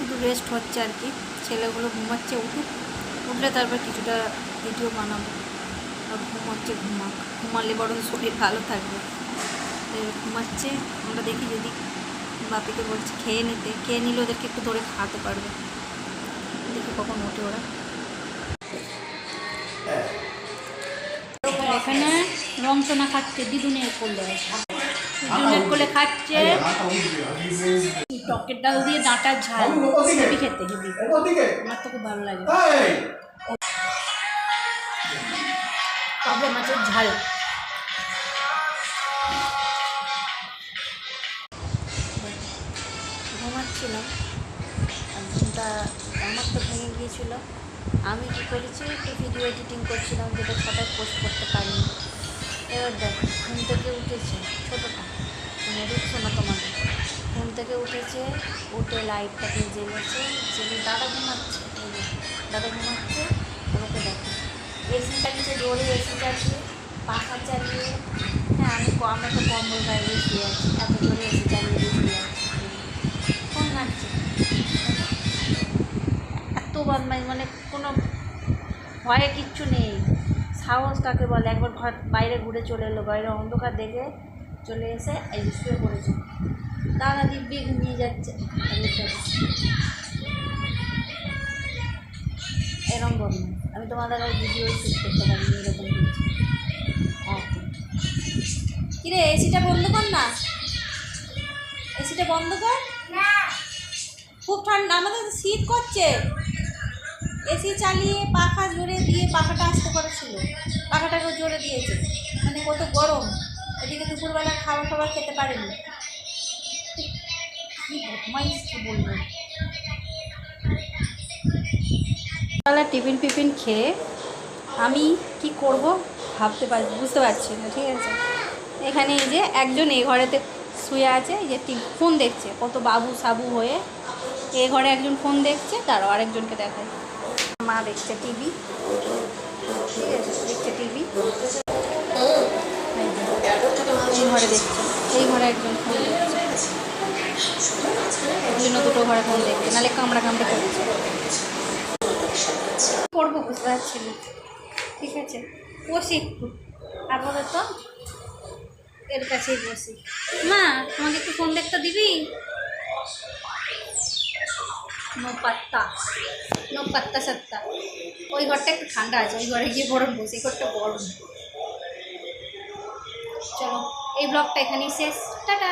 একটু রেস্ট হচ্ছে আর কি। ছেলেগুলো ঘুমাচ্ছে, উঠলে তারপর কিছুটা ভিডিও বানাবো। আর ঘুমালে বরং শরীর ভালো থাকবে। ঘুমাচ্ছে, আমরা দেখি যদি বাপিকে বলছি খেয়ে নিলে ওদেরকে একটু ধরে খাওয়াতে পারবে। দেখি কখন ওঠে ওরা। এখানে রংচনা খাচ্ছে দিদুনের কোলে খাচ্ছে টকের ডাল দিয়ে ডাঁটার ঝাল। হেবি খেতে, হেবি, আমার তো খুব ভালো লাগে। পাবদা মাছের ঝাল। ঘুমাচ্ছিলাম, ঘুমটা আমার তো ভেঙে গিয়েছিল। আমি কী করেছি, একটু ভিডিও এডিটিং করছিলাম, যেটা ছটায় পোস্ট করতে পারিনি। এবার দেখো, ঘুম থেকে উঠেছে ছোটোটা, মানে দেখছো না তোমাদের, ঘুম থেকে উঠে লাইটটাকে জ্বেলেছে, দাদা ঘুমাচ্ছে, ওকে দেখো এসি চালিয়েছে, জোরে এসি চালিয়ে, পাখা চালিয়ে। হ্যাঁ, আমরা তো কম্বল গায়ে শুয়ে আছি, এত জোরে এসি চালিয়ে দিয়ে শুয়ে আছি। ফোন ঘাটছে, এত বদমাইশ, মানে কোনো ভয়ে কিচ্ছু নেই। সাহস কাকে বলে। একবার ঘর বাইরে ঘুরে চলে এলো, বাইরে অন্ধকার দেখে চলে এসে এই শুয়ে পড়েছে। দাদা দিব্যি ঘুমিয়ে যাচ্ছে। এরকম বলি, আমি তোমাদের আর ভিডিও শ্যুট করতে পারি এরকম করছি। কিরে এসিটা বন্ধ কর না, এসিটা বন্ধ কর। খুব ঠান্ডা, আমাদের শীত করছে। এসি চালিয়ে পাখা জোরে দিয়ে পাখাটা আসতে করেছিল, পাখাটাকেও জোরে দিয়েছে, মানে কত গরম। এদিকে দুপুরবেলা খাবার খেতে পারেনি। কি বদমাইশ, কি বলবো। বেলা টিফিন খেয়ে আমি কি করব বুঝতে পারছি না, ঠিক আছে। এখানে এই যে একজন এই ঘরেতে শুয়ে আছে, এই যে ফোন দেখছে, কত বাবু সাবু হয়ে এই ঘরে একজন ফোন দেখছে, তারও আরেকজনকে দেখায়। মা দেখছে টিভি, ঠিক আছে, দেখছে টিভি, এই ঘরে দেখছে, এই ঘরে একজন ফোন দেখছে, ওই জন্য দুটো ঘরে ফোন দেখছে, নাহলে কামড়া করছে। করবো বুঝতে পারছি না, ঠিক আছে। বসি একটু আপাতত এর কাছেই বসি। মা তোমাকে একটু ফোন দেখতে দিবি? নো পাত্তা সত্তা। ওই ঘরটা একটু ঠান্ডা আছে, ওই ঘরে গিয়ে বরং বসি, ঘরটা গরম। চলো, এই ব্লগটা এখানেই শেষ, টাটা।